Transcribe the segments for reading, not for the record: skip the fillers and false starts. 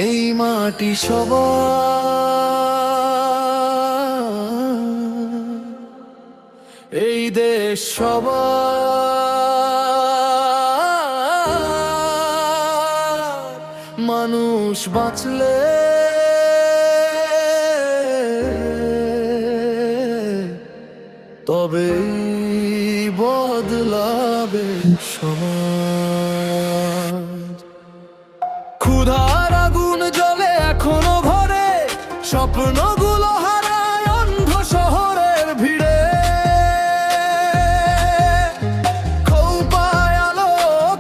এই মাটি সবার, এই দেশ সবার। মানুষ বাঁচলে তবেই বদলাবে সমাজ। ক্ষুধার আগুন জ্বলে এখনো ঘরে, স্বপ্নগুলো হারায় অন্ধ শহরের ভিড়ে। কেউ পায় আলো,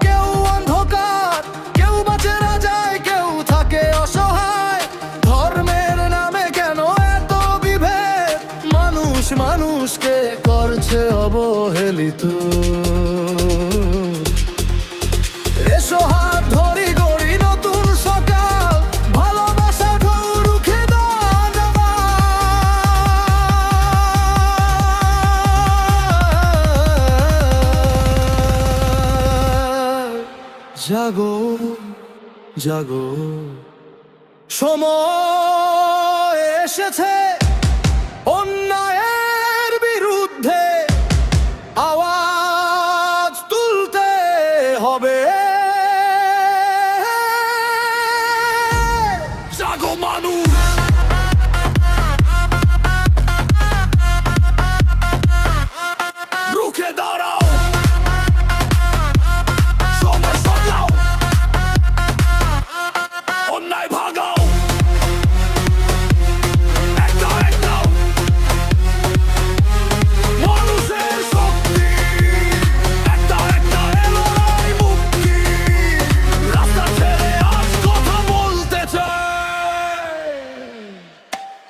কেউ অন্ধকার, কেউ বাঁচে রাজায়, কেউ থাকে অসহায়। ধর্মের নামে কেন এত বিভেদ? মানুষ মানুষকে করছে অবহেলিত। এসো হাত ধরি গড়ি নতুন সকাল, ভালোবাসা ঢৌ রুখে দান আমার। জাগো জাগো, সময় এসেছে অন্যায়ের বিরুদ্ধে আওয়াজ তুলতে হবে। জাগো মানুষ, রুখে দাঁড়াও, সময় বদলাও, অন্যায় ভাগাও। একটা একটা মানুষের শক্তি, একটা একটা এলোরাই মুক্তি। রাস্তা ছেড়ে আজ কথা বলতে চাই।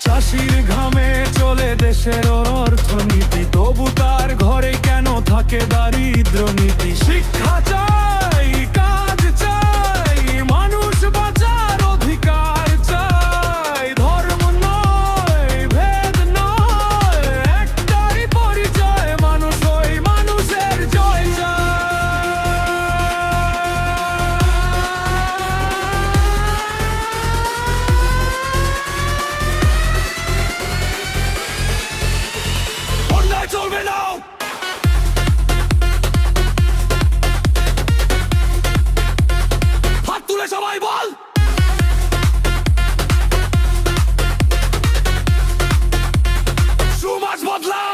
চাষির ঘামে চলে দেশের অর্থনীতি, তবু তার ঘরে কেন থাকে দারিদ্র নীতি? শিক্ষা চাই, কাজ চাই, মানুষ বাঁচার অধিকার চাই। ধর্ম নয়, ভেদ নয়, একটাই পরিচয়, মানুষ ওই মানুষের জয় চাই। অন্যায় চলবে না। হাত তুলে সবাই বল, সমাজ বদলাও,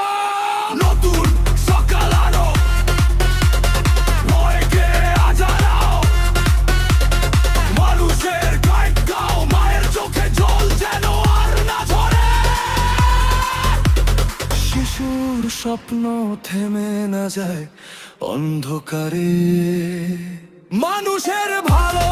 নতুন সকাল আনো, ভয়কে আজ হারাও। মানুষের গাইড গাও, মায়ের চোখে জল যেন আর না ঝরে। শিশুর স্বপ্ন থেমে না যায় অন্ধকারে। মানুষের ভালো